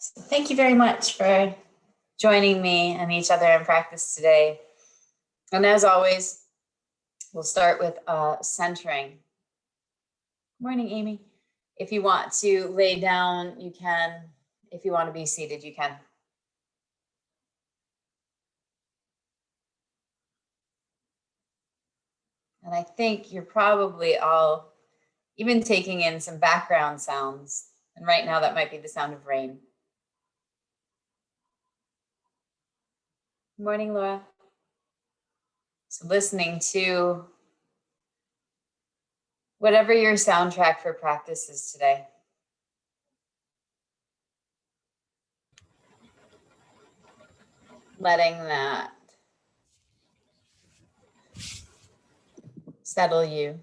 So thank you very much for joining me and each other in practice today. And as always, we'll start with centering. Morning, Amy. If you want to lay down, you can. If you want to be seated, you can. And I think you're probably all even taking in some background sounds. And right now that might be the sound of rain. Good morning, Laura. So listening to whatever your soundtrack for practice is today. Letting that settle you.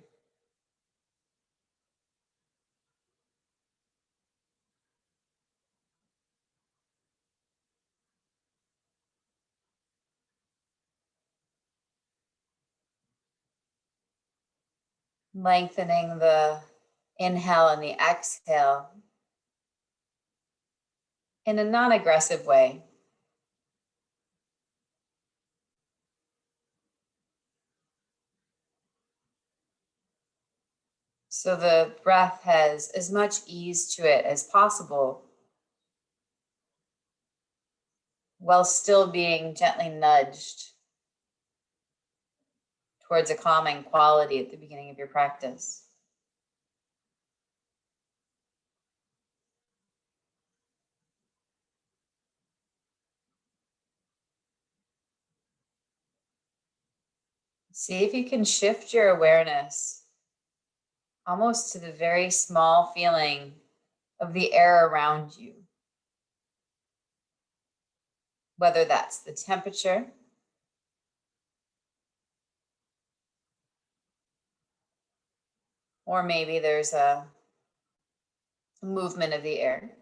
Lengthening the inhale and the exhale in a non-aggressive way. So the breath has as much ease to it as possible, while still being gently nudged towards a calming quality at the beginning of your practice. See if you can shift your awareness almost to the very small feeling of the air around you. Whether that's the temperature, or maybe there's a movement of the air.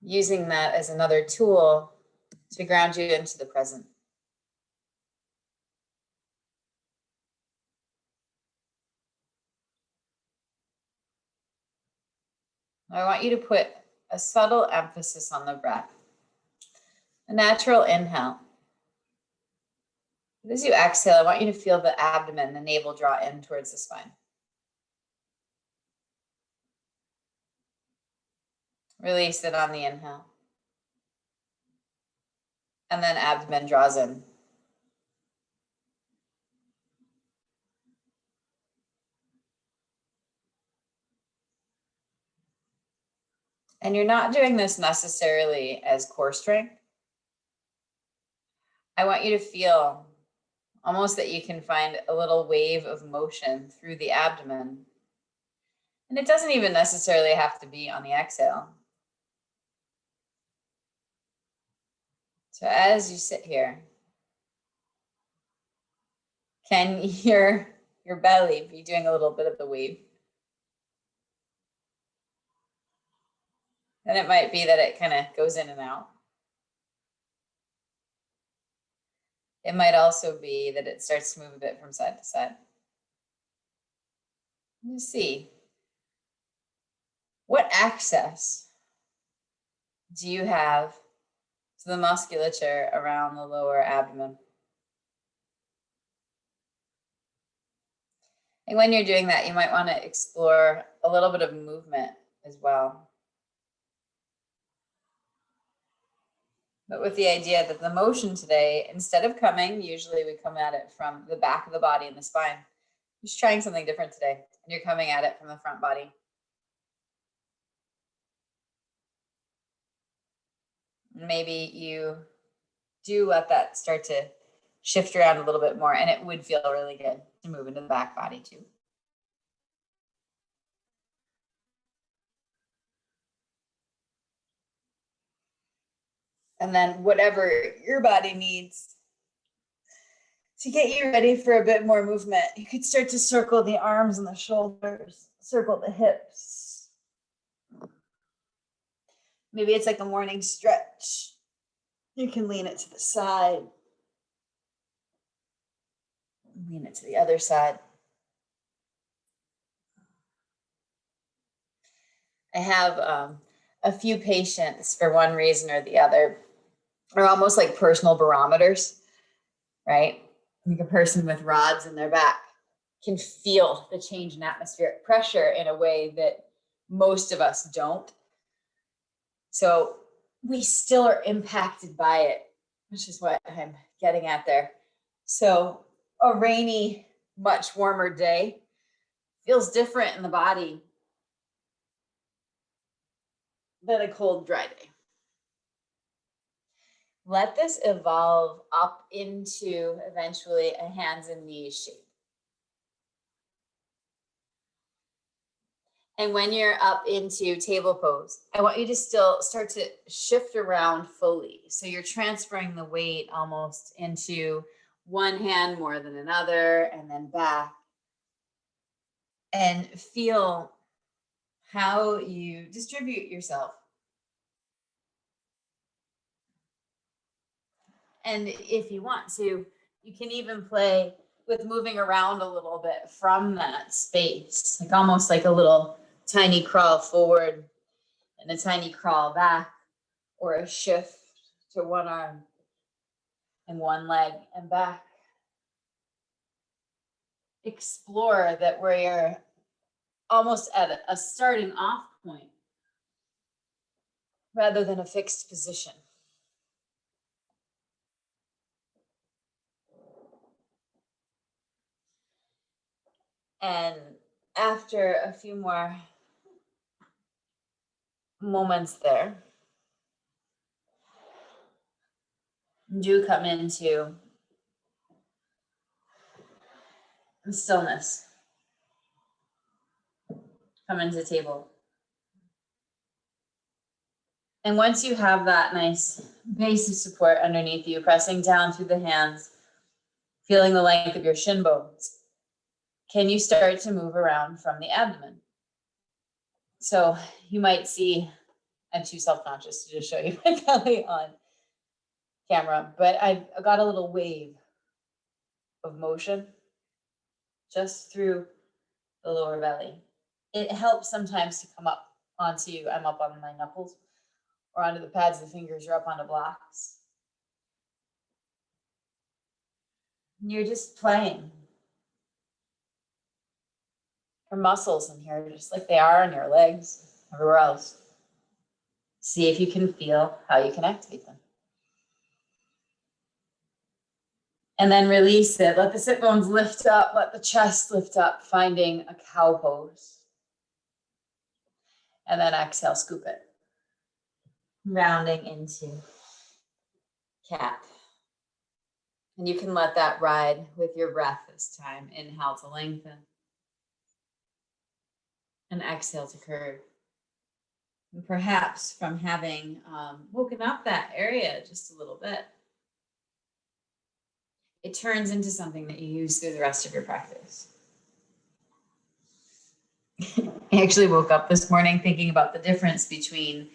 Using that as another tool to ground you into the present. I want you to put a subtle emphasis on the breath. A natural inhale. As you exhale, I want you to feel the abdomen, the navel draw in towards the spine. Release it on the inhale. And then abdomen draws in. And you're not doing this necessarily as core strength. I want you to feel almost that you can find a little wave of motion through the abdomen. And it doesn't even necessarily have to be on the exhale. So as you sit here, can your belly be doing a little bit of the wave? And it might be that it kind of goes in and out. It might also be that it starts to move a bit from side to side. Let's see. What access do you have to the musculature around the lower abdomen? And when you're doing that, you might want to explore a little bit of movement as well. But with the idea that the motion today, instead of coming, usually we come at it from the back of the body and the spine. Just trying something different today, and you're coming at it from the front body. Maybe you do let that start to shift around a little bit more, and it would feel really good to move into the back body too. And then whatever your body needs to get you ready for a bit more movement, you could start to circle the arms and the shoulders, circle the hips. Maybe it's like a morning stretch. You can lean it to the side. Lean it to the other side. I have a few patients, for one reason or the other, are almost like personal barometers, right? Like a person with rods in their back can feel the change in atmospheric pressure in a way that most of us don't. So we still are impacted by it, which is what I'm getting at there. So a rainy, much warmer day feels different in the body than a cold, dry day. Let this evolve up into eventually a hands and knees shape. And when you're up into table pose, I want you to still start to shift around fully. So you're transferring the weight almost into one hand more than another, and then back. And feel how you distribute yourself. And if you want to, you can even play with moving around a little bit from that space, like almost like a little tiny crawl forward and a tiny crawl back, or a shift to one arm and one leg and back. Explore that where you're almost at a starting off point rather than a fixed position. And after a few more moments there, do come into stillness. Come into table. And once you have that nice base of support underneath you, pressing down through the hands, feeling the length of your shin bones, can you start to move around from the abdomen? So you might see, I'm too self-conscious to just show you my belly on camera, but I've got a little wave of motion just through the lower belly. It helps sometimes to come up onto, I'm up on my knuckles, or onto the pads of the fingers, or up onto blocks. And you're just playing. Your muscles in here, just like they are in your legs, everywhere else. See if you can feel how you can activate them. And then release it. Let the sit bones lift up, let the chest lift up, finding a cow pose. And then exhale, scoop it. Rounding into cat. And you can let that ride with your breath this time. Inhale to lengthen. And exhale to curve. And perhaps from having woken up that area just a little bit, it turns into something that you use through the rest of your practice. I actually woke up this morning thinking about the difference between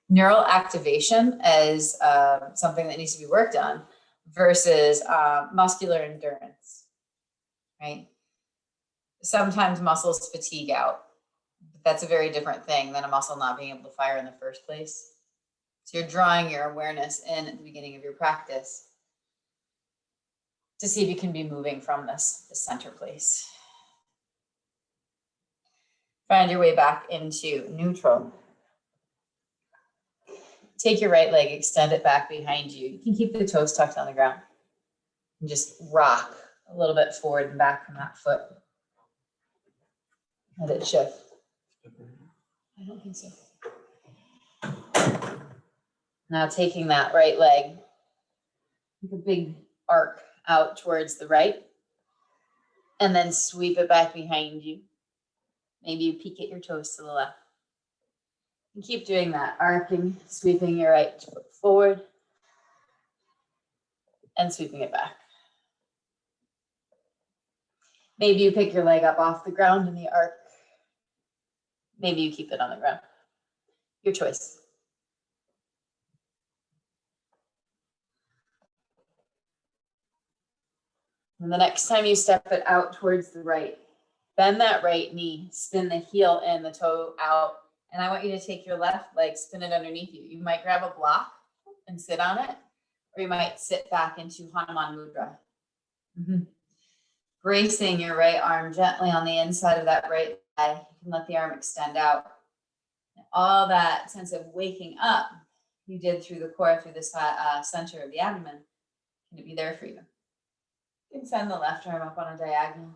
neural activation as something that needs to be worked on versus muscular endurance, right? Sometimes muscles fatigue out. But that's a very different thing than a muscle not being able to fire in the first place. So you're drawing your awareness in at the beginning of your practice to see if you can be moving from this center place. Find your way back into neutral. Take your right leg, extend it back behind you. You can keep the toes tucked on the ground and just rock a little bit forward and back from that foot. Let it shift. I don't think so. Now taking that right leg, make a big arc out towards the right, and then sweep it back behind you. Maybe you peek at your toes to the left. And keep doing that, arcing, sweeping your right foot forward, and sweeping it back. Maybe you pick your leg up off the ground in the arc. Maybe you keep it on the ground. Your choice. And the next time you step it out towards the right, bend that right knee, spin the heel in, the toe out, And I want you to take your left leg, spin it underneath you. You might grab a block and sit on it, or you might sit back into Hanuman Mudra. Bracing your right arm gently on the inside of that right thigh. You can let the arm extend out. All that sense of waking up you did through the core, through the center of the abdomen, can it be there for you? You can send the left arm up on a diagonal.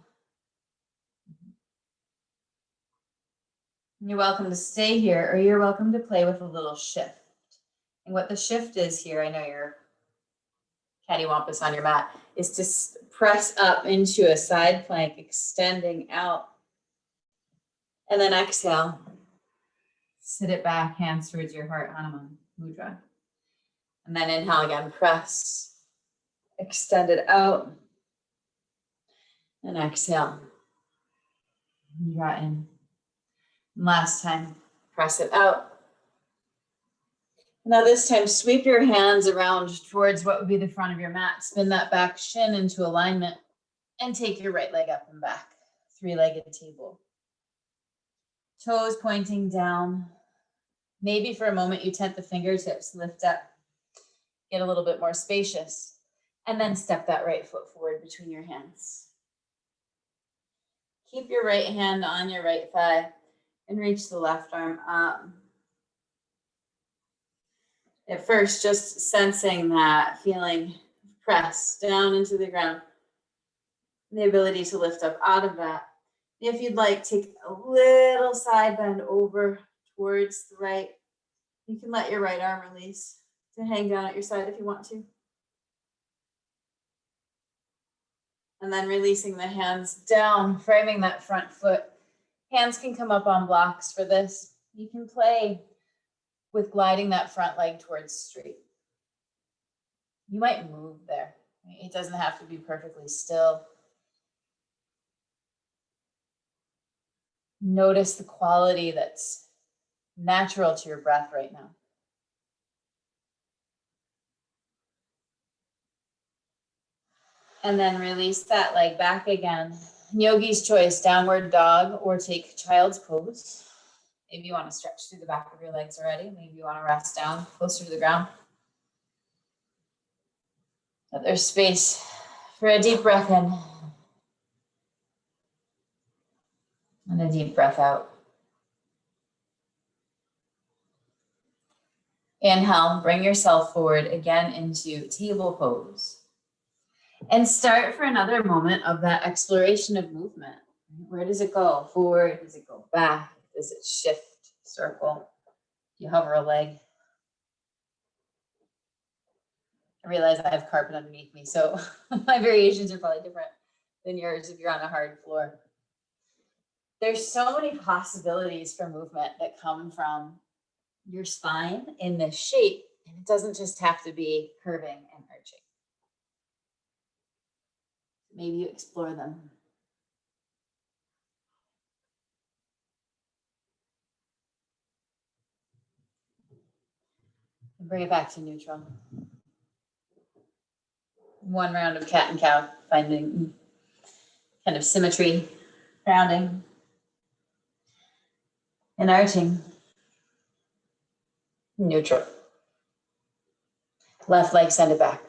You're welcome to stay here, or you're welcome to play with a little shift. And what the shift is here, I know you're cattywampus on your mat, is to press up into a side plank, extending out. And then exhale. Sit it back, hands towards your heart, Hanuman Mudra. And then inhale again, press. Extend it out. And exhale. Draw in. And last time, press it out. Now this time, sweep your hands around towards what would be the front of your mat. Spin that back shin into alignment and take your right leg up and back. Three-legged table. Toes pointing down. Maybe for a moment you tent the fingertips, lift up, get a little bit more spacious, and then step that right foot forward between your hands. Keep your right hand on your right thigh and reach the left arm up. At first, just sensing that feeling, press down into the ground, the ability to lift up out of that. If you'd like, take a little side bend over towards the right. You can let your right arm release to hang down at your side if you want to. And then releasing the hands down, framing that front foot. Hands can come up on blocks for this. You can play with gliding that front leg towards straight. You might move there. It doesn't have to be perfectly still. Notice the quality that's natural to your breath right now. And then release that leg back again. Yogi's choice, downward dog or take child's pose. Maybe you want to stretch through the back of your legs already. Maybe you want to rest down closer to the ground. But there's space for a deep breath in and a deep breath out. Inhale, bring yourself forward again into table pose. And start for another moment of that exploration of movement. Where does it go? Forward? Does it go back? Does it shift, circle? You hover a leg. I realize I have carpet underneath me, so my variations are probably different than yours if you're on a hard floor. There's so many possibilities for movement that come from your spine in this shape, and it doesn't just have to be curving and arching. Maybe you explore them. And bring it back to neutral. One round of cat and cow, finding kind of symmetry, rounding, and arching. Neutral. Left leg, send it back.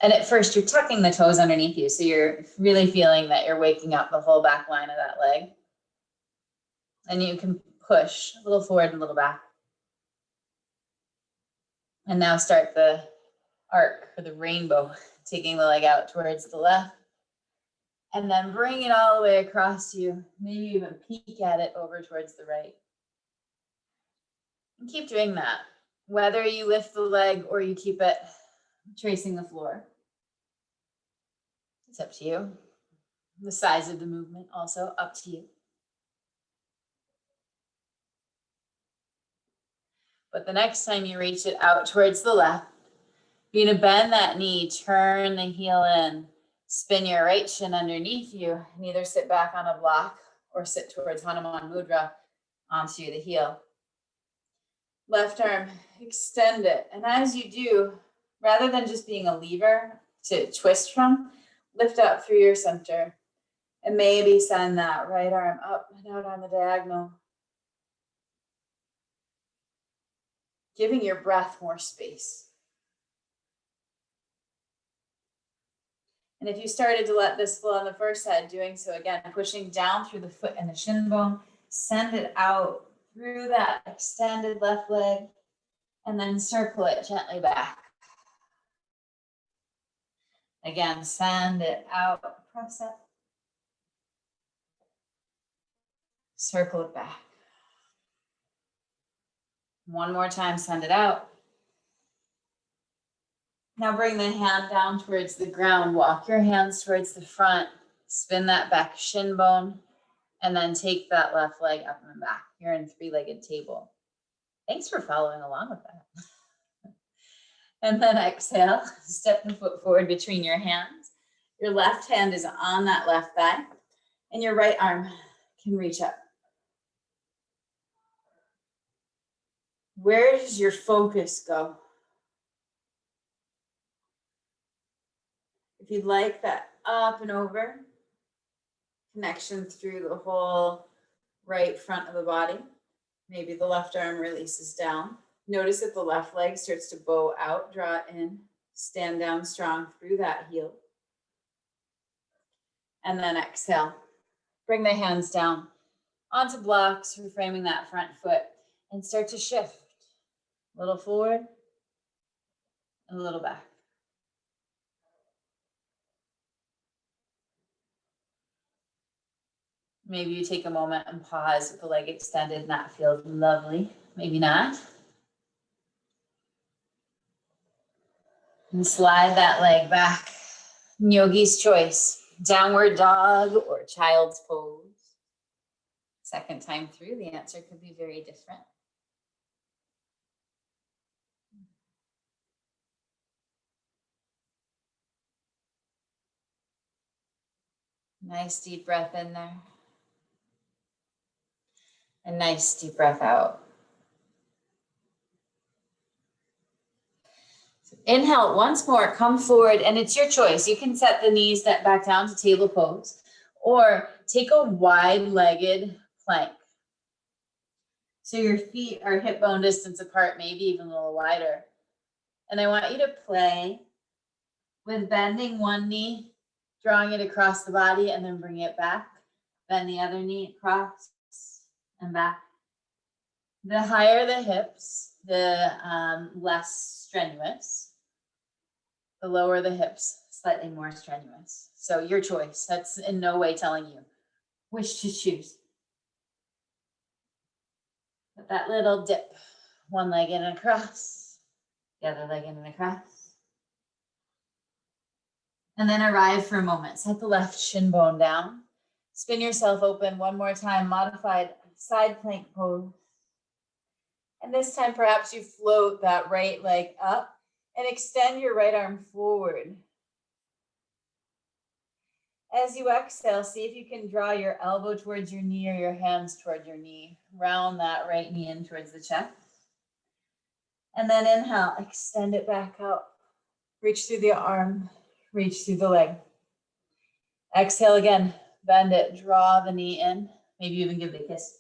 And at first, you're tucking the toes underneath you, so you're really feeling that you're waking up the whole back line of that leg. And you can push a little forward and a little back. And now start the arc or the rainbow, taking the leg out towards the left. And then bring it all the way across you. Maybe even peek at it over towards the right. And keep doing that. Whether you lift the leg or you keep it tracing the floor. It's up to you. The size of the movement also up to you. But the next time you reach it out towards the left, you're going to bend that knee, turn the heel in, spin your right shin underneath you, and either sit back on a block or sit towards Hanuman Mudra onto the heel. Left arm, extend it. And as you do, rather than just being a lever to twist from, lift up through your center and maybe send that right arm up and out on the diagonal. giving your breath more space. And if you started to let this flow on the first side, doing so again, pushing down through the foot and the shin bone, send it out through that extended left leg, and then circle it gently back. Again, send it out, press it. Circle it back. One more time, send it out. Now bring the hand down towards the ground. Walk your hands towards the front. Spin that back shin bone. And then take that left leg up and back. You're in three-legged table. Thanks for following along with that. And then exhale. Step the foot forward between your hands. Your left hand is on that left thigh. And your right arm can reach up. Where does your focus go? If you'd like that up and over, connection through the whole right front of the body. Maybe the left arm releases down. Notice that the left leg starts to bow out, draw it in, stand down strong through that heel. And then exhale. Bring the hands down onto blocks, reframing that front foot, and start to shift. A little forward, and a little back. Maybe you take a moment and pause with the leg extended, and that feels lovely. Maybe not. And slide that leg back. Yogi's choice. Downward dog or child's pose. Second time through, the answer could be very different. Nice deep breath in there. A nice deep breath out. So inhale once more, come forward, and it's your choice. You can set the knees back down to table pose, or take a wide-legged plank. So your feet are hip bone distance apart, maybe even a little wider. And I want you to play with bending one knee, drawing it across the body, and then bring it back. Bend the other knee across and back. The higher the hips, the less strenuous. The lower the hips, slightly more strenuous. So your choice. That's in no way telling you which to choose. Put that little dip. One leg in and across, the other leg in and across. And then arrive for a moment. Set the left shin bone down. Spin yourself open one more time. Modified side plank pose. And this time, perhaps you float that right leg up and extend your right arm forward. As you exhale, see if you can draw your elbow towards your knee or your hands toward your knee. Round that right knee in towards the chest. And then inhale, extend it back out. Reach through the arm, reach through the leg. Exhale again, bend it, draw the knee in. Maybe even give it a kiss.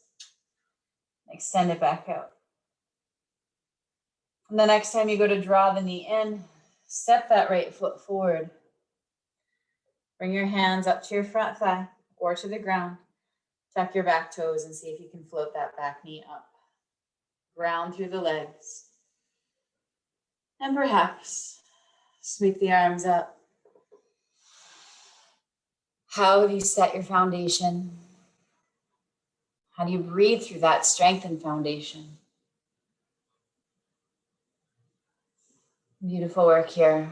Extend it back out. And the next time you go to draw the knee in, step that right foot forward. Bring your hands up to your front thigh or to the ground. Tuck your back toes and see if you can float that back knee up. Ground through the legs. And perhaps sweep the arms up. How have you set your foundation? How do you breathe through that strengthened foundation? Beautiful work here.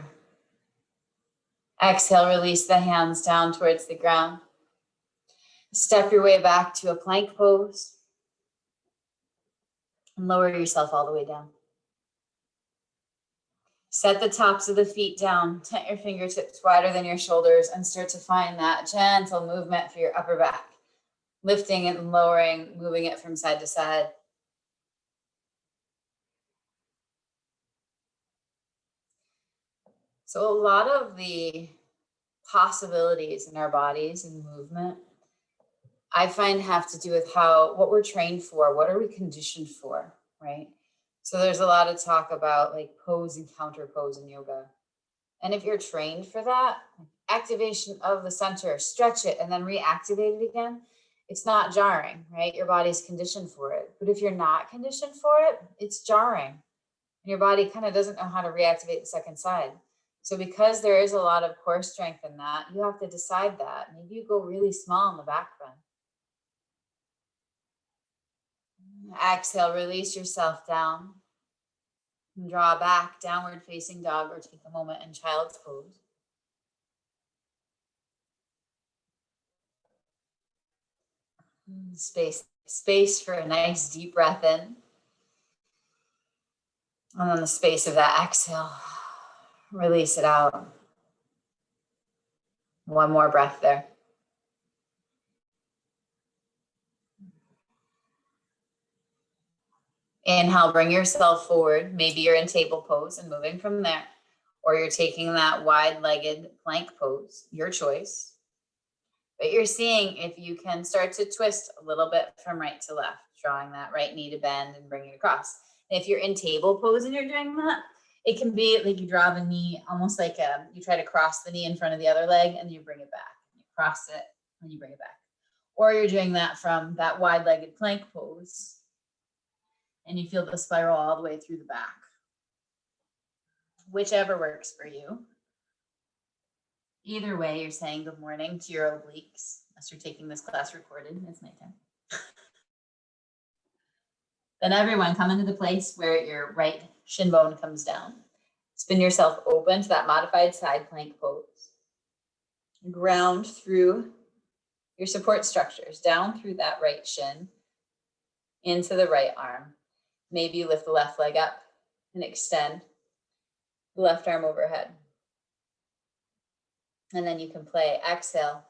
Exhale, release the hands down towards the ground. Step your way back to a plank pose. And lower yourself all the way down. Set the tops of the feet down. Tent your fingertips wider than your shoulders and start to find that gentle movement through your upper back. Lifting and lowering, moving it from side to side. So a lot of the possibilities in our bodies and movement, I find have to do with what we're trained for, what are we conditioned for, right? So there's a lot of talk about like pose and counter pose in yoga. And if you're trained for that, activation of the center, stretch it and then reactivate it again, it's not jarring, right? Your body's conditioned for it. But if you're not conditioned for it, it's jarring. And your body kind of doesn't know how to reactivate the second side. So because there is a lot of core strength in that, you have to decide that. Maybe you go really small in the back bend. Exhale, release yourself down. And draw back, downward facing dog, or take a moment in child's pose. Space for a nice deep breath in. And then the space of that exhale, release it out. One more breath there. Inhale, bring yourself forward. Maybe you're in table pose and moving from there, or you're taking that wide-legged plank pose, your choice. But you're seeing if you can start to twist a little bit from right to left, drawing that right knee to bend and bring it across. And if you're in table pose and you're doing that, it can be like you draw the knee almost like you try to cross the knee in front of the other leg and you bring it back. You cross it and you bring it back. Or you're doing that from that wide-legged plank pose and you feel the spiral all the way through the back. Whichever works for you. Either way, you're saying good morning to your obliques, unless you're taking this class recorded. It's nighttime. Then everyone come into the place where your right shin bone comes down. Spin yourself open to that modified side plank pose. Ground through your support structures, down through that right shin, into the right arm. Maybe you lift the left leg up and extend the left arm overhead. And then you can play. Exhale,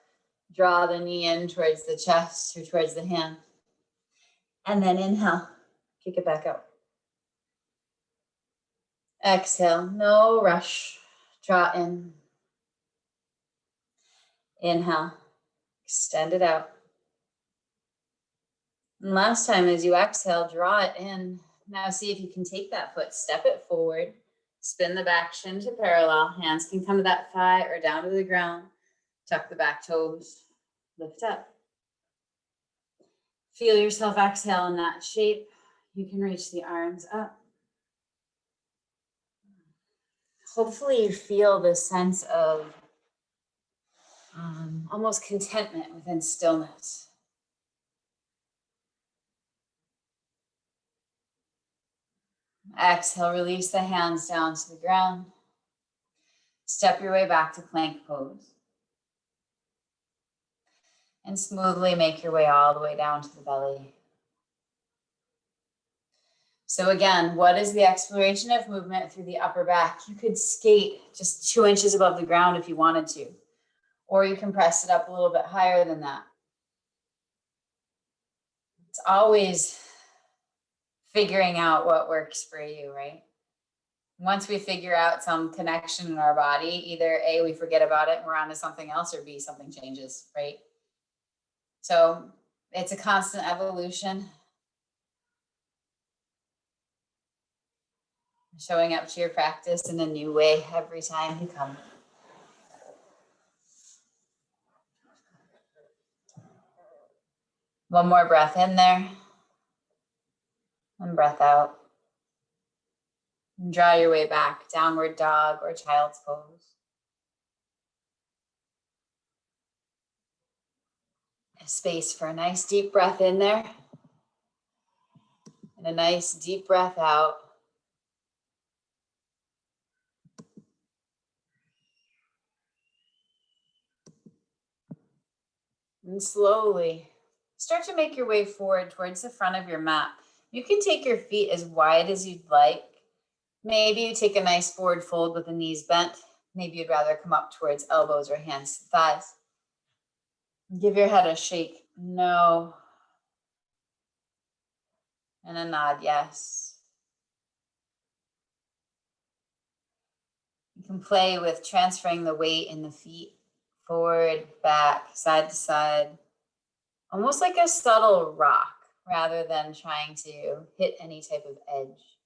draw the knee in towards the chest or towards the hand. And then inhale, kick it back out. Exhale, no rush, draw in. Inhale, extend it out. And last time as you exhale, draw it in. Now see if you can take that foot, step it forward, spin the back shin to parallel. Hands can come to that thigh or down to the ground. Tuck the back toes, lift up. Feel yourself exhale in that shape. You can reach the arms up. Hopefully you feel this sense of almost contentment within stillness. Exhale, release the hands down to the ground. Step your way back to plank pose. And smoothly make your way all the way down to the belly. So again, what is the exploration of movement through the upper back? You could skate just 2 inches above the ground if you wanted to, or you can press it up a little bit higher than that. It's always figuring out what works for you, right? Once we figure out some connection in our body, either A, we forget about it and we're on to something else, or B, something changes, right? So it's a constant evolution. Showing up to your practice in a new way every time you come. One more breath in there. And breath out. And draw your way back, downward dog or child's pose. A space for a nice deep breath in there. And a nice deep breath out. And slowly start to make your way forward towards the front of your mat. You can take your feet as wide as you'd like. Maybe you take a nice forward fold with the knees bent. Maybe you'd rather come up towards elbows or hands to thighs. Give your head a shake, no. And a nod, yes. You can play with transferring the weight in the feet, forward, back, side to side, almost like a subtle rock rather than trying to hit any type of edge.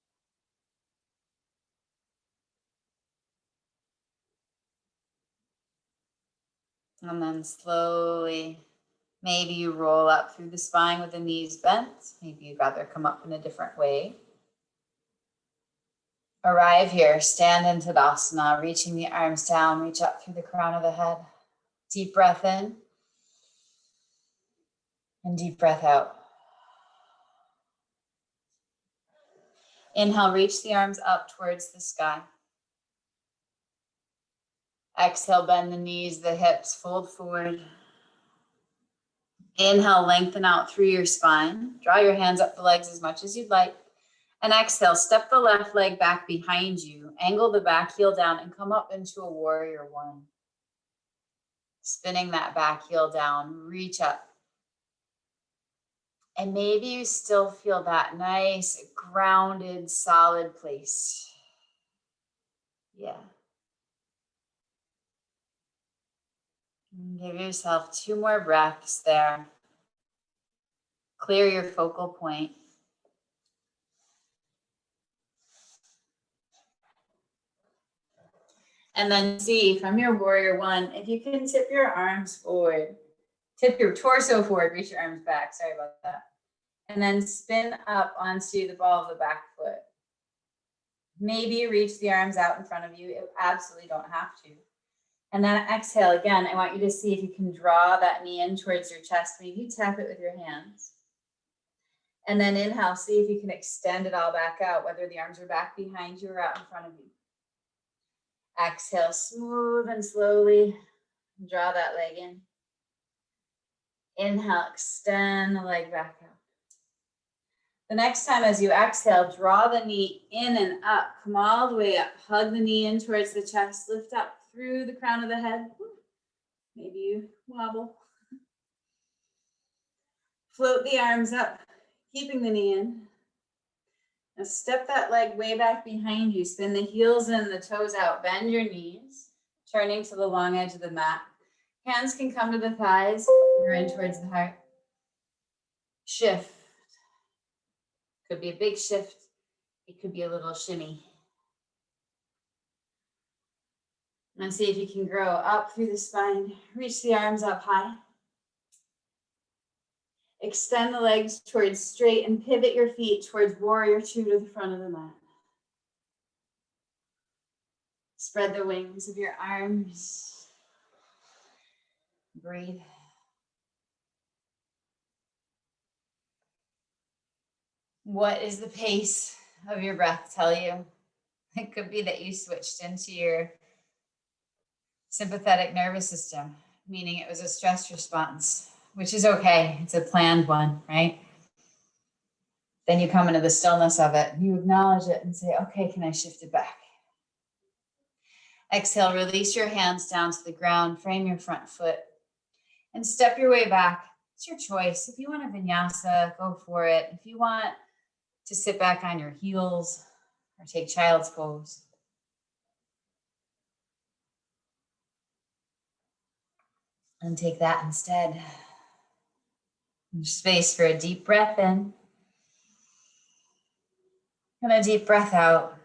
And then slowly, maybe you roll up through the spine with the knees bent. Maybe you'd rather come up in a different way. Arrive here, stand in Tadasana, reaching the arms down, reach up through the crown of the head. Deep breath in and deep breath out. Inhale, reach the arms up towards the sky. Exhale, bend the knees, the hips, fold forward. Inhale, lengthen out through your spine. Draw your hands up the legs as much as you'd like. And exhale, step the left leg back behind you. Angle the back heel down and come up into a warrior one. Spinning that back heel down, reach up. And maybe you still feel that nice, grounded, solid place. Yeah. And give yourself 2 more breaths there. Clear your focal point. And then see from your warrior one, if you can tip your arms forward, tip your torso forward, reach your arms back. Sorry about that. And then spin up onto the ball of the back foot. Maybe reach the arms out in front of you. You absolutely don't have to. And then exhale again. I want you to see if you can draw that knee in towards your chest. Maybe tap it with your hands. And then inhale, see if you can extend it all back out, whether the arms are back behind you or out in front of you. Exhale, smooth and slowly draw that leg in. Inhale, extend the leg back out. The next time as you exhale, draw the knee in and up. Come all the way up. Hug the knee in towards the chest. Lift up through the crown of the head. Maybe you wobble. Float the arms up, keeping the knee in. Now step that leg way back behind you. Spin the heels in, the toes out. Bend your knees, turning to the long edge of the mat. Hands can come to the thighs. You're in towards the heart. Shift. Could be a big shift. It could be a little shimmy. And see if you can grow up through the spine. Reach the arms up high. Extend the legs towards straight and pivot your feet towards warrior two to the front of the mat. Spread the wings of your arms. Breathe. What is the pace of your breath tell you? It could be that you switched into your sympathetic nervous system, meaning it was a stress response, which is okay. It's a planned one, right? Then you come into the stillness of it. You acknowledge it and say, okay, can I shift it back? Exhale, release your hands down to the ground, frame your front foot, and step your way back. It's your choice. If you want a vinyasa, go for it. If you want to sit back on your heels or take child's pose. And take that instead. Space for a deep breath in. And a deep breath out.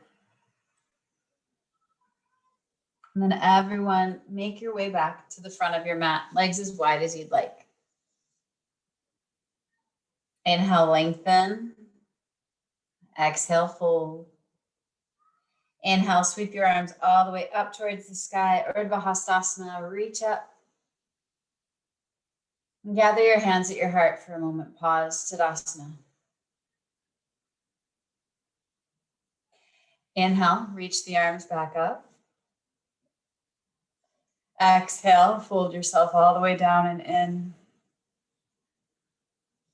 And then everyone, make your way back to the front of your mat, legs as wide as you'd like. Inhale, lengthen. Exhale, fold. Inhale, sweep your arms all the way up towards the sky. Urdhva Hastasana, reach up. And gather your hands at your heart for a moment. Pause, Tadasana. Inhale, reach the arms back up. Exhale, fold yourself all the way down and in.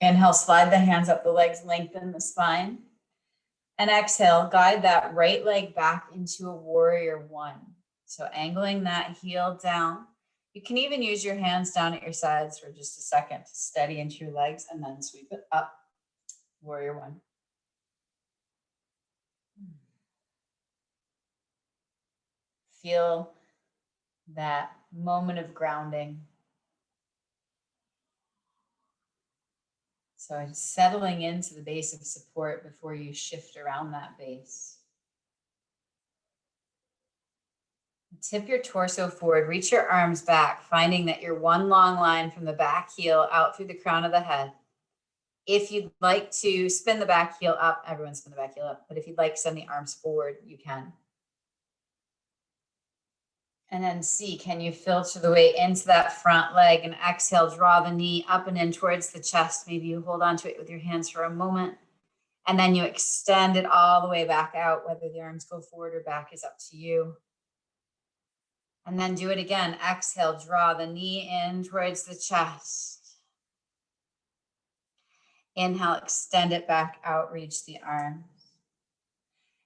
Inhale, slide the hands up the legs, lengthen the spine. And exhale, guide that right leg back into a warrior one. So angling that heel down. You can even use your hands down at your sides for just a second to steady into your legs and then sweep it up. Warrior one. Feel that moment of grounding. So settling into the base of support before you shift around that base. Tip your torso forward, reach your arms back, finding that you're one long line from the back heel out through the crown of the head. If you'd like to spin the back heel up, everyone spin the back heel up, but if you'd like to send the arms forward, you can. And then see, can you filter the way into that front leg and exhale, draw the knee up and in towards the chest. Maybe you hold on to it with your hands for a moment, and then you extend it all the way back out. Whether the arms go forward or back is up to you. And then do it again. Exhale, draw the knee in towards the chest. Inhale, extend it back out, reach the arms.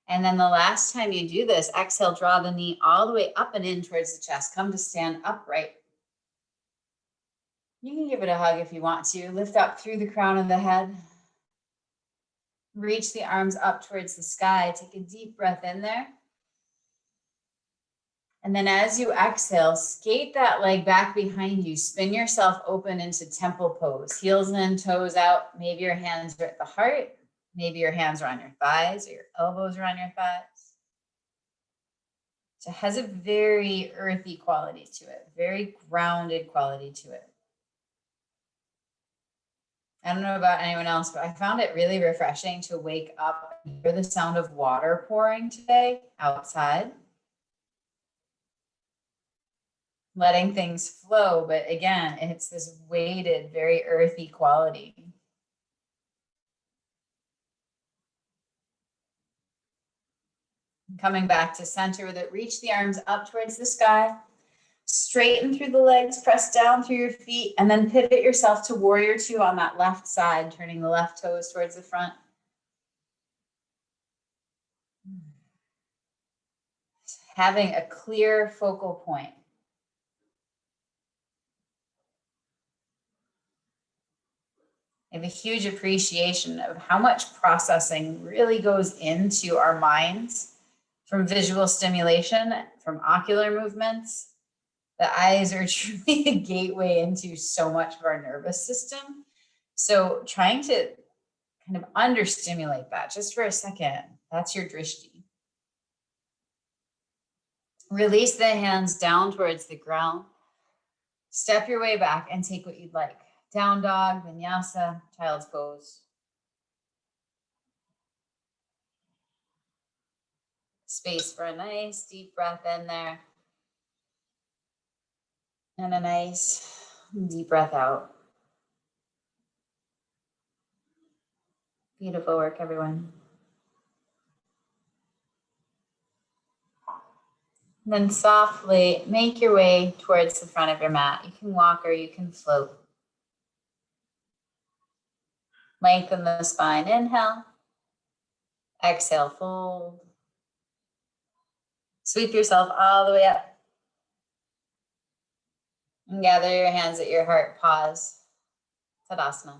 And then the last time you do this, exhale, draw the knee all the way up and in towards the chest. Come to stand upright. You can give it a hug if you want to. Lift up through the crown of the head. Reach the arms up towards the sky. Take a deep breath in there. And then as you exhale, skate that leg back behind you. Spin yourself open into temple pose. Heels in, toes out. Maybe your hands are at the heart. Maybe your hands are on your thighs or your elbows are on your thighs. So it has a very earthy quality to it, very grounded quality to it. I don't know about anyone else, but I found it really refreshing to wake up and hear the sound of water pouring today outside. Letting things flow, but again, it's this weighted, very earthy quality. Coming back to center with it, reach the arms up towards the sky, straighten through the legs, press down through your feet, and then pivot yourself to warrior two on that left side, turning the left toes towards the front. Having a clear focal point. I have a huge appreciation of how much processing really goes into our minds from visual stimulation, from ocular movements. The eyes are truly a gateway into so much of our nervous system. So trying to kind of understimulate that just for a second, that's your drishti. Release the hands down towards the ground. Step your way back and take what you'd like. Down dog, vinyasa, child's pose. Space for a nice deep breath in there. And a nice deep breath out. Beautiful work, everyone. And then softly make your way towards the front of your mat. You can walk or you can float. Lengthen the spine, inhale. Exhale, fold. Sweep yourself all the way up. And gather your hands at your heart, pause. Tadasana.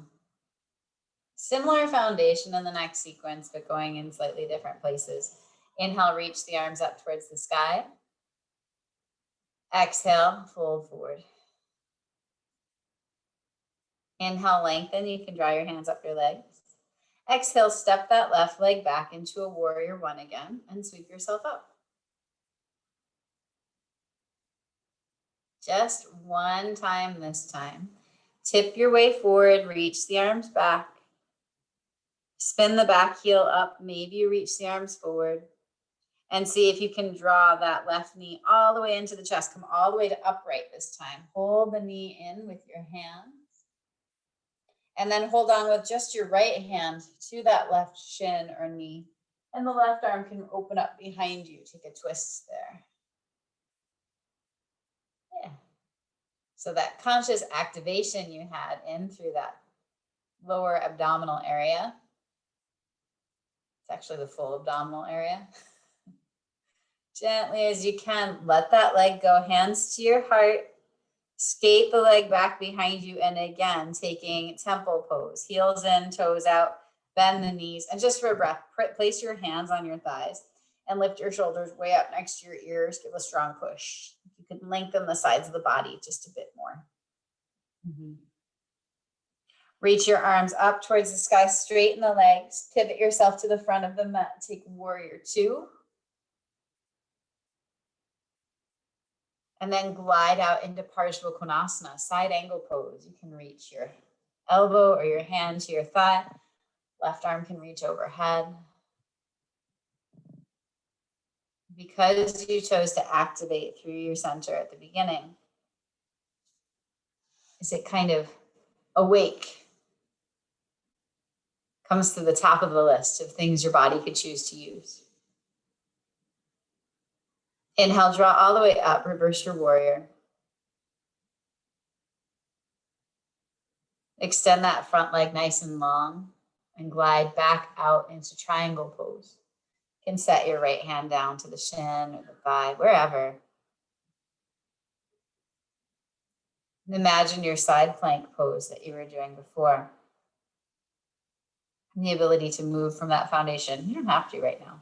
Similar foundation in the next sequence, but going in slightly different places. Inhale, reach the arms up towards the sky. Exhale, fold forward. Inhale, lengthen. You can draw your hands up your legs. Exhale, step that left leg back into a warrior one again and sweep yourself up. Just one time this time. Tip your way forward, reach the arms back. Spin the back heel up. Maybe you reach the arms forward. And see if you can draw that left knee all the way into the chest. Come all the way to upright this time. Hold the knee in with your hands. And then hold on with just your right hand to that left shin or knee. And the left arm can open up behind you. Take a twist there. Yeah. So that conscious activation you had in through that lower abdominal area. It's actually the full abdominal area. Gently as you can, let that leg go, hands to your heart. Skate the leg back behind you, and again, taking temple pose. Heels in, toes out, bend the knees, and just for a breath, place your hands on your thighs and lift your shoulders way up next to your ears. Give a strong push. You can lengthen the sides of the body just a bit more. Reach your arms up towards the sky, straighten the legs, pivot yourself to the front of the mat, take warrior two. And then glide out into Parsvakonasana, side angle pose. You can reach your elbow or your hand to your thigh. Left arm can reach overhead. Because you chose to activate through your center at the beginning, is it kind of awake? Comes to the top of the list of things your body could choose to use. Inhale, draw all the way up, reverse your warrior. Extend that front leg nice and long and glide back out into triangle pose. You can set your right hand down to the shin or the thigh, wherever. And imagine your side plank pose that you were doing before. And the ability to move from that foundation. You don't have to right now.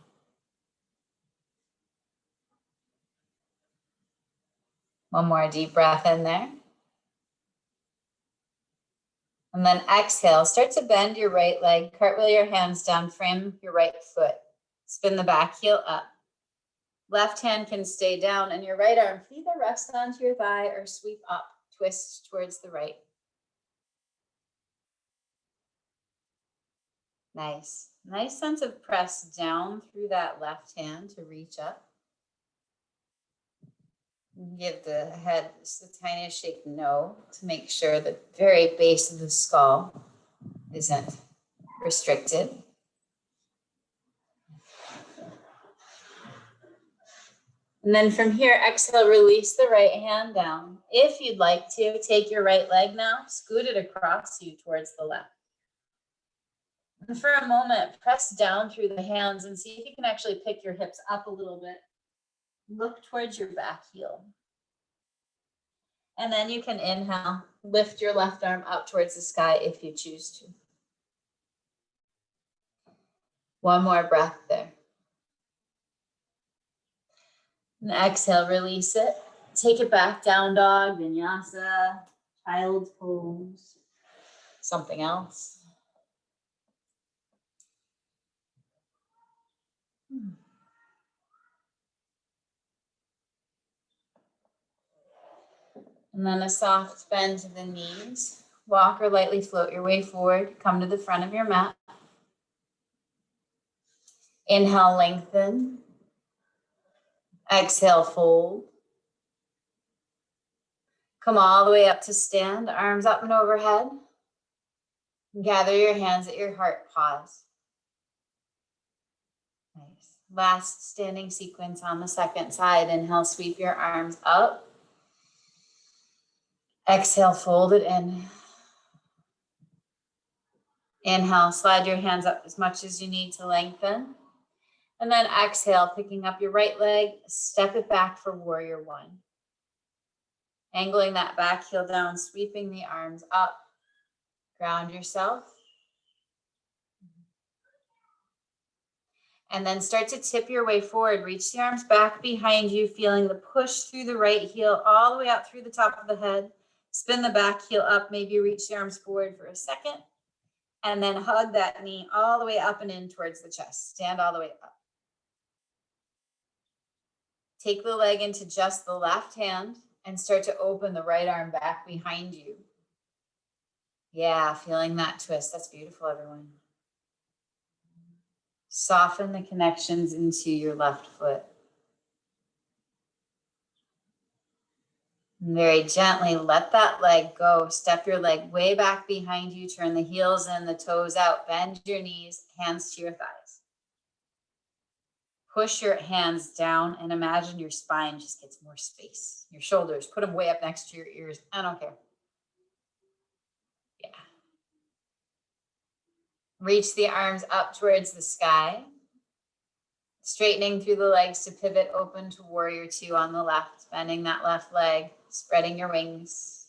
One more deep breath in there. And then exhale, start to bend your right leg, cartwheel your hands down, frame your right foot. Spin the back heel up. Left hand can stay down and your right arm can either rest onto your thigh or sweep up, twist towards the right. Nice. Nice sense of press down through that left hand to reach up. Give the head just the tiniest shake no to make sure the very base of the skull isn't restricted. And then from here, exhale, release the right hand down. If you'd like to, take your right leg now, scoot it across you towards the left. And for a moment, press down through the hands and see if you can actually pick your hips up a little bit. Look towards your back heel. And then you can inhale, lift your left arm up towards the sky if you choose to. One more breath there. And exhale, release it. Take it back, down dog, vinyasa, child's pose, something else. And then a soft bend to the knees. Walk or lightly float your way forward. Come to the front of your mat. Inhale, lengthen. Exhale, fold. Come all the way up to stand, arms up and overhead. Gather your hands at your heart, pause. Nice. Last standing sequence on the second side. Inhale, sweep your arms up. Exhale, fold it in. Inhale, slide your hands up as much as you need to lengthen. And then exhale, picking up your right leg, step it back for warrior one. Angling that back heel down, sweeping the arms up. Ground yourself. And then start to tip your way forward. Reach the arms back behind you, feeling the push through the right heel all the way up through the top of the head. Spin the back heel up, maybe reach the arms forward for a second. And then hug that knee all the way up and in towards the chest. Stand all the way up. Take the leg into just the left hand and start to open the right arm back behind you. Yeah, feeling that twist. That's beautiful, everyone. Soften the connections into your left foot. And very gently let that leg go. Step your leg way back behind you. Turn the heels in, the toes out. Bend your knees, hands to your thighs. Push your hands down and imagine your spine just gets more space. Your shoulders, put them way up next to your ears. I don't care. Yeah. Reach the arms up towards the sky. Straightening through the legs to pivot open to warrior two on the left. Bending that left leg, spreading your wings.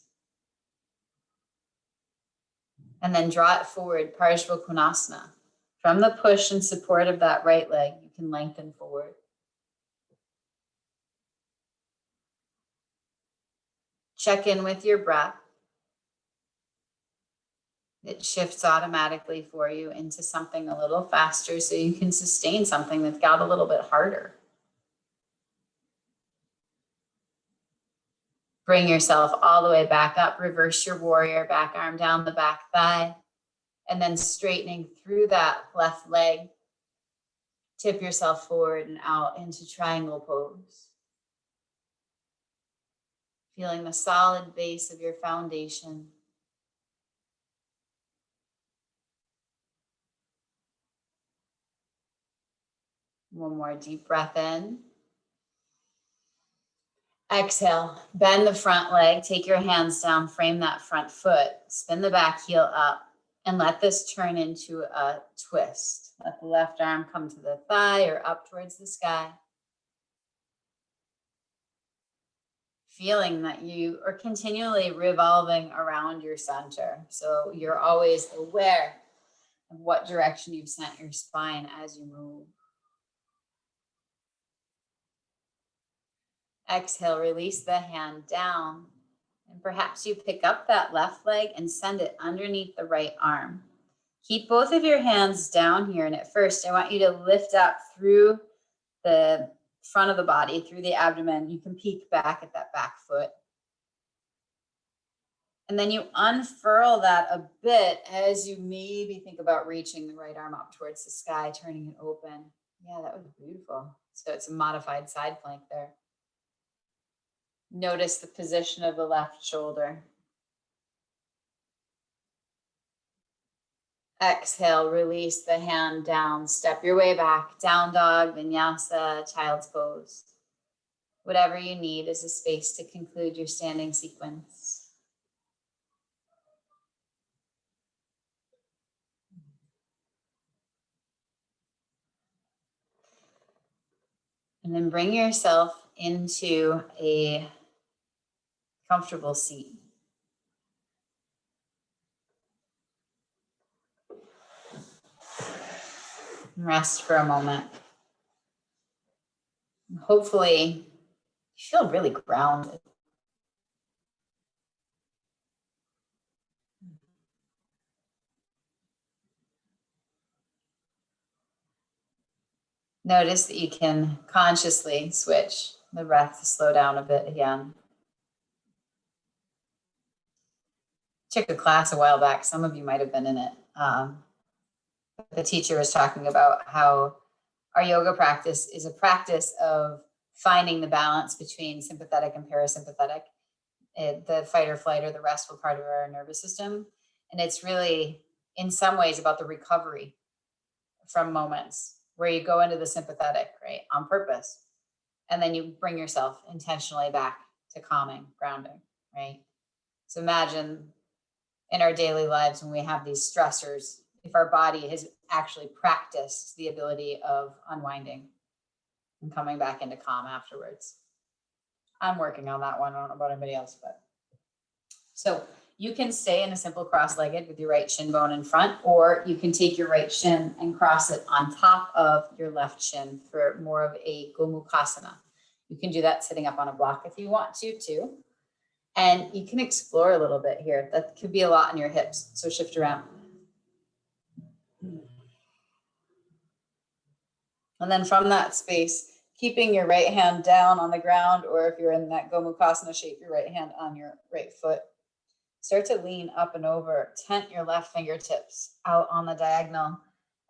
And then draw it forward, Parsvakonasana. From the push and support of that right leg, you can lengthen forward. Check in with your breath. It shifts automatically for you into something a little faster so you can sustain something that's got a little bit harder. Bring yourself all the way back up. Reverse your warrior, back arm down the back thigh. And then straightening through that left leg. Tip yourself forward and out into triangle pose. Feeling the solid base of your foundation. One more deep breath in. Exhale, bend the front leg, take your hands down, frame that front foot, spin the back heel up, and let this turn into a twist. Let the left arm come to the thigh or up towards the sky. Feeling that you are continually revolving around your center. So you're always aware of what direction you've sent your spine as you move. Exhale, release the hand down. And perhaps you pick up that left leg and send it underneath the right arm. Keep both of your hands down here. And at first, I want you to lift up through the front of the body, through the abdomen. You can peek back at that back foot. And then you unfurl that a bit as you maybe think about reaching the right arm up towards the sky, turning it open. Yeah, that was beautiful. So it's a modified side plank there. Notice the position of the left shoulder. Exhale, release the hand down. Step your way back. Down dog, vinyasa, child's pose. Whatever you need is a space to conclude your standing sequence. And then bring yourself into a comfortable seat. Rest for a moment. Hopefully, you feel really grounded. Notice that you can consciously switch the breath to slow down a bit again. Took a class a while back. Some of you might have been in it. The teacher was talking about how our yoga practice is a practice of finding the balance between sympathetic and parasympathetic, the fight or flight or the restful part of our nervous system. And it's really, in some ways, about the recovery from moments where you go into the sympathetic, right, on purpose. And then you bring yourself intentionally back to calming, grounding, right? So imagine in our daily lives when we have these stressors, if our body has actually practiced the ability of unwinding and coming back into calm afterwards. I'm working on that one. I don't know about anybody else, but. So you can stay in a simple cross-legged with your right shin bone in front, or you can take your right shin and cross it on top of your left shin for more of a Gomukhasana. You can do that sitting up on a block if you want to too. And you can explore a little bit here. That could be a lot in your hips. So shift around. And then from that space, keeping your right hand down on the ground, or if you're in that Gomukhasana shape, your right hand on your right foot. Start to lean up and over. Tent your left fingertips out on the diagonal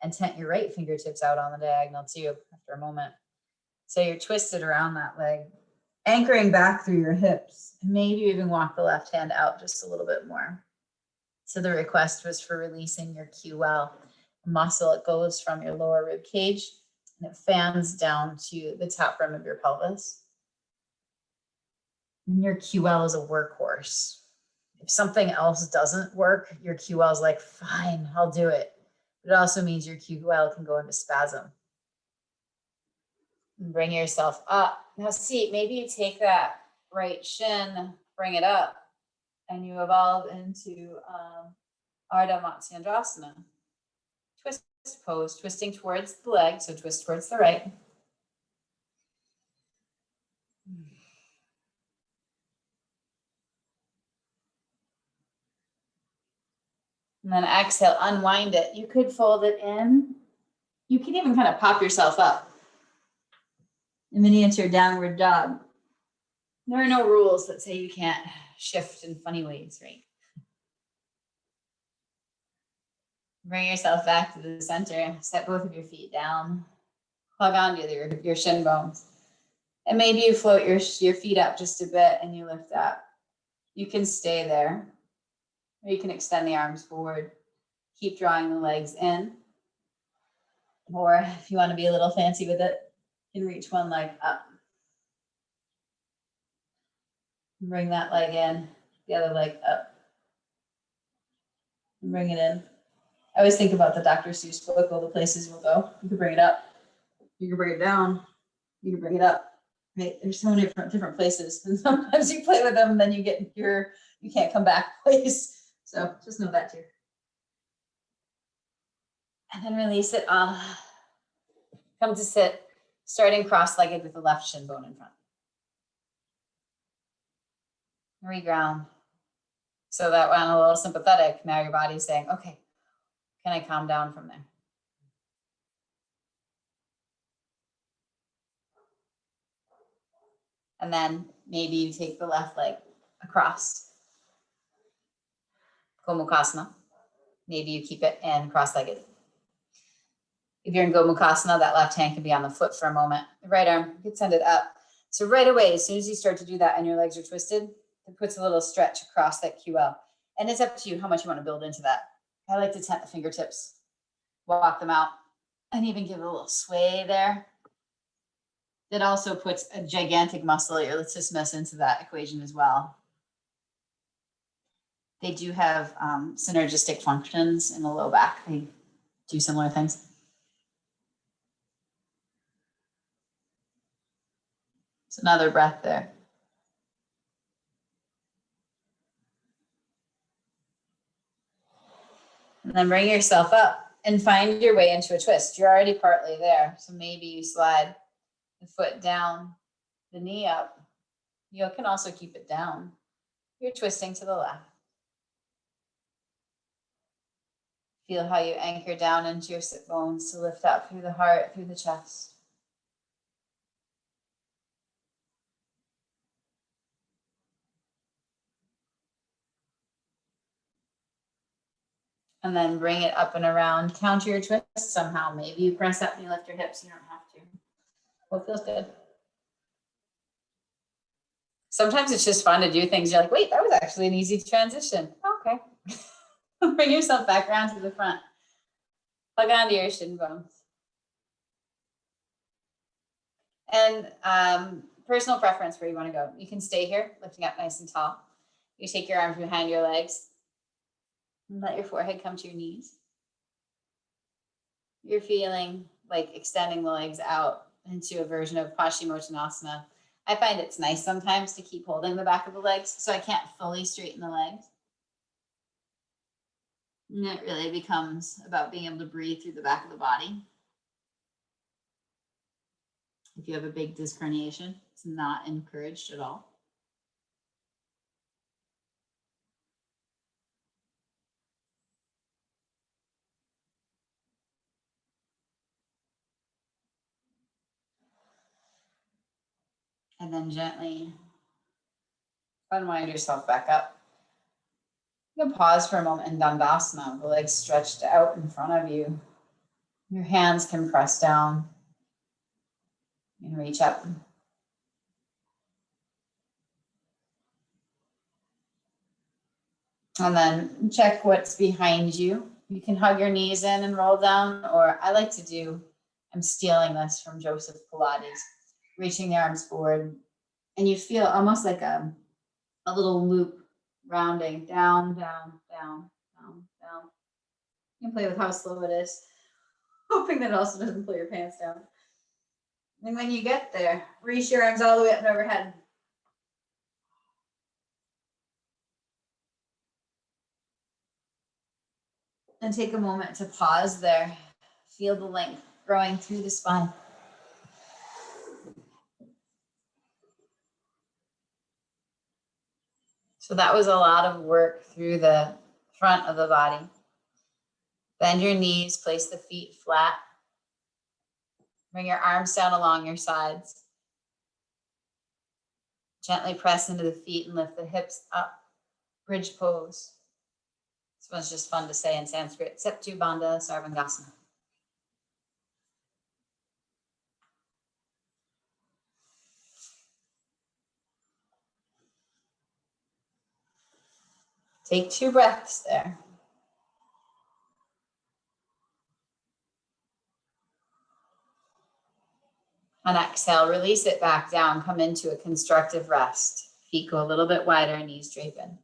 and tent your right fingertips out on the diagonal too after a moment. So you're twisted around that leg, anchoring back through your hips. Maybe even walk the left hand out just a little bit more. So the request was for releasing your QL muscle. It goes from your lower rib cage and it fans down to the top rim of your pelvis. And your QL is a workhorse. If something else doesn't work, your QL is like, fine, I'll do it. But it also means your QL can go into spasm. And bring yourself up. Now see, maybe you take that right shin, bring it up, and you evolve into Ardha Matsyendrasana. Twist pose, twisting towards the leg, so twist towards the right. And then exhale, unwind it. You could fold it in. You can even kind of pop yourself up. A miniature downward dog. There are no rules that say you can't shift in funny ways, right? Bring yourself back to the center. Set both of your feet down. Hug onto your shin bones. And maybe you float your feet up just a bit and you lift up. You can stay there. Or you can extend the arms forward. Keep drawing the legs in. Or if you want to be a little fancy with it, you can reach one leg up. Bring that leg in, the other leg up. And bring it in. I always think about the Dr. Seuss book, all the places you'll go. You can bring it up. You can bring it down. You can bring it up. Right? There's so many different places. And sometimes you play with them and then you get you can't come back place. So just know that too. And then release it off. Come to sit, starting cross-legged with the left shin bone in front. Reground. So that went a little sympathetic. Now your body's saying, okay, can I calm down from there? And then maybe you take the left leg across. Gomukhasana. Maybe you keep it in cross-legged. If you're in Gomukhasana, that left hand can be on the foot for a moment. The right arm, you can send it up. So right away, as soon as you start to do that and your legs are twisted, it puts a little stretch across that QL. And it's up to you how much you want to build into that. I like to tent the fingertips, walk them out, and even give a little sway there. That also puts a gigantic muscle at your latissimus into that equation as well. They do have synergistic functions in the low back. They do similar things. So another breath there. And then bring yourself up and find your way into a twist. You're already partly there. So maybe you slide the foot down, the knee up. You can also keep it down. You're twisting to the left. Feel how you anchor down into your sit bones to lift up through the heart, through the chest. And then bring it up and around. Counter your twist somehow. Maybe you press up and you lift your hips. You don't have to. What feels good? Sometimes it's just fun to do things. You're like, wait, that was actually an easy transition. Okay. Bring yourself back around to the front. Hug onto your shin bones. And personal preference where you want to go. You can stay here, lifting up nice and tall. You take your arms behind your legs. And let your forehead come to your knees. You're feeling like extending the legs out into a version of Paschimottanasana. I find it's nice sometimes to keep holding the back of the legs, so I can't fully straighten the legs. And it really becomes about being able to breathe through the back of the body. If you have a big disc herniation, it's not encouraged at all. And then gently unwind yourself back up. You can pause for a moment in Dandasana, the legs stretched out in front of you. Your hands can press down and reach up. And then check what's behind you. You can hug your knees in and roll down, or I like to do, I'm stealing this from Joseph Pilates, reaching the arms forward. And you feel almost like a little loop rounding down, down, down, down, down. You can play with how slow it is, hoping that it also doesn't pull your pants down. And when you get there, reach your arms all the way up and overhead. And take a moment to pause there. Feel the length growing through the spine. So that was a lot of work through the front of the body. Bend your knees, place the feet flat. Bring your arms down along your sides. Gently press into the feet and lift the hips up. Bridge pose. This one's just fun to say in Sanskrit. Setu Bandha Sarvangasana. Take 2 breaths there. On exhale, release it back down. Come into a constructive rest. Feet go a little bit wider, knees drape in.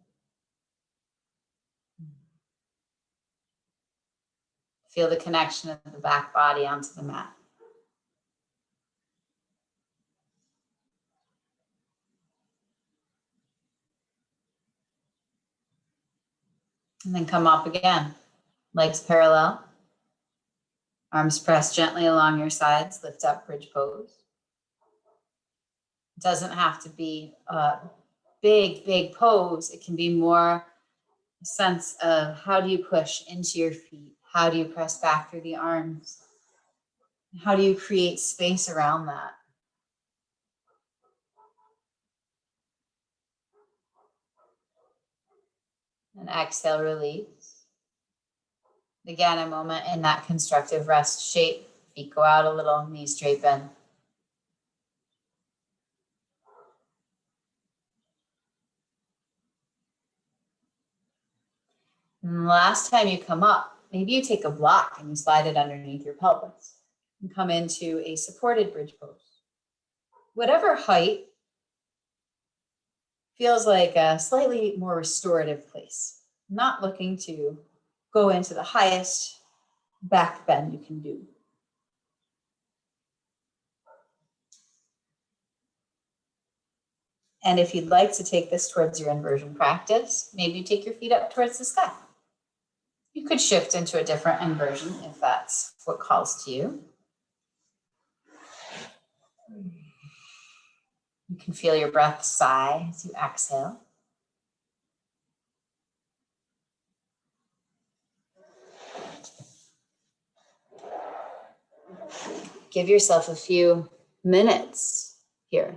Feel the connection of the back body onto the mat. And then come up again. Legs parallel. Arms pressed gently along your sides. Lift up, bridge pose. It doesn't have to be a big pose. It can be more a sense of how do you push into your feet? How do you press back through the arms? How do you create space around that? And exhale, release. Again, a moment in that constructive rest shape. Feet go out a little, knees drape in. And the last time you come up, maybe you take a block and you slide it underneath your pelvis and come into a supported bridge pose. Whatever height feels like a slightly more restorative place. Not looking to go into the highest back bend you can do. And if you'd like to take this towards your inversion practice, maybe you take your feet up towards the sky. You could shift into a different inversion if that's what calls to you. You can feel your breath sigh as you exhale. Give yourself a few minutes here.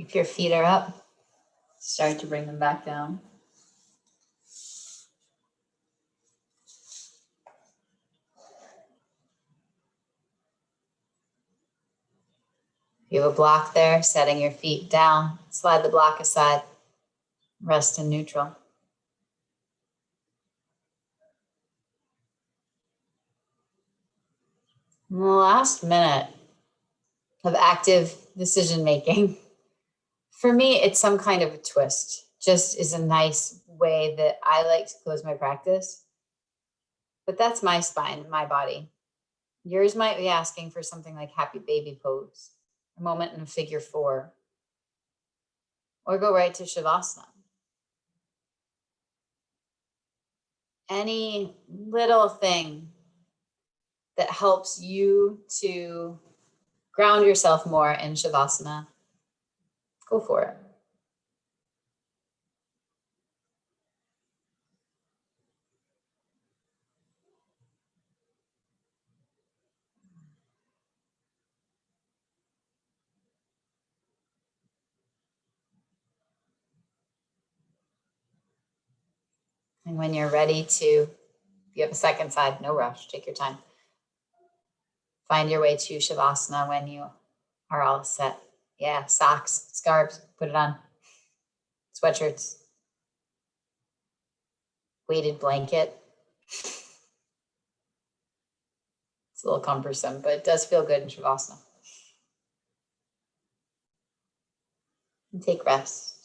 If your feet are up, start to bring them back down. If you have a block there, setting your feet down, slide the block aside, rest in neutral. In the last minute of active decision making, for me, it's some kind of a twist. Just is a nice way that I like to close my practice. But that's my spine, my body. Yours might be asking for something like happy baby pose, a moment in figure 4, or go right to Shavasana. Any little thing that helps you to ground yourself more in Shavasana, go for it. And when you're ready to, if you have a second side, no rush, take your time. Find your way to Shavasana when you are all set. Yeah, socks, scarves, put it on. Sweatshirts, weighted blanket. It's a little cumbersome, but it does feel good in Shavasana. And take rest.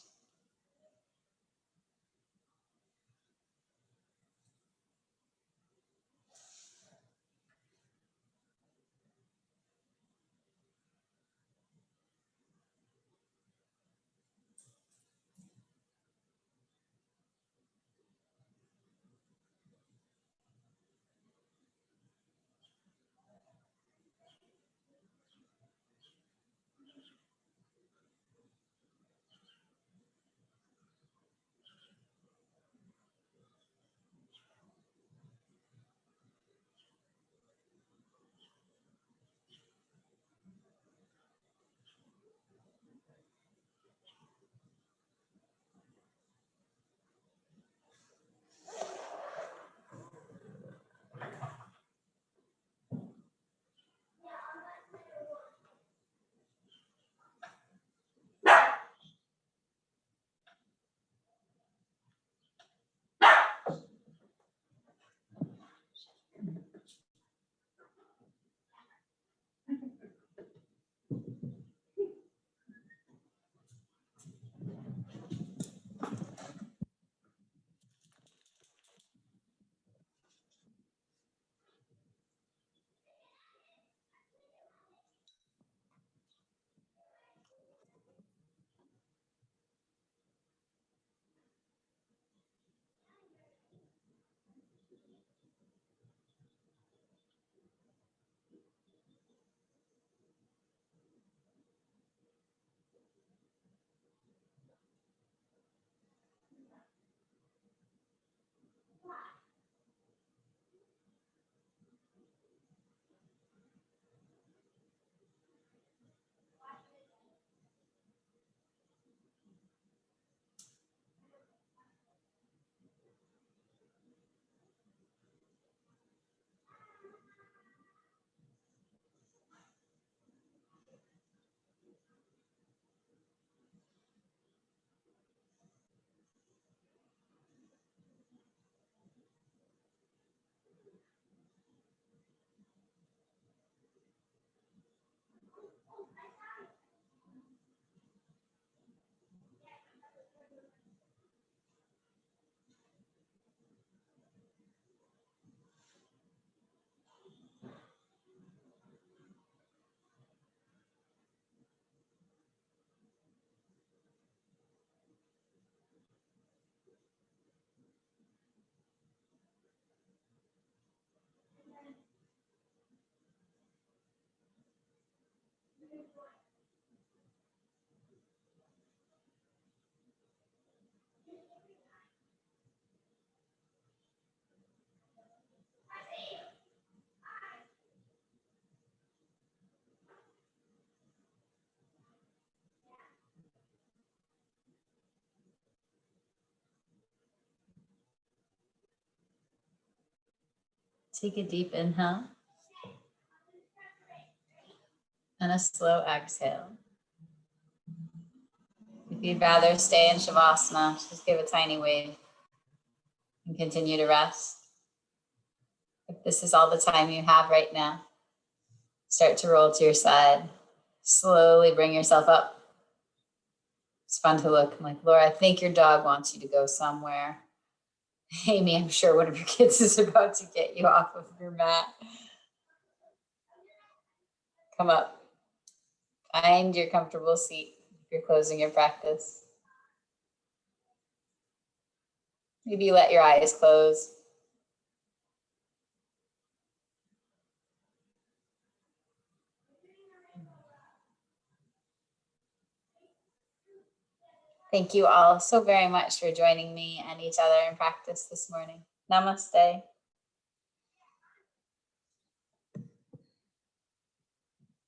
Take a deep inhale and a slow exhale. If you'd rather stay in Shavasana, just give a tiny wave and continue to rest. If this is all the time you have right now, start to roll to your side. Slowly bring yourself up. It's fun to look. I'm like, Laura, I think your dog wants you to go somewhere. Amy, I'm sure one of your kids is about to get you off of your mat. Come up. Find your comfortable seat if you're closing your practice. Maybe let your eyes close. Thank you all so very much for joining me and each other in practice this morning. Namaste.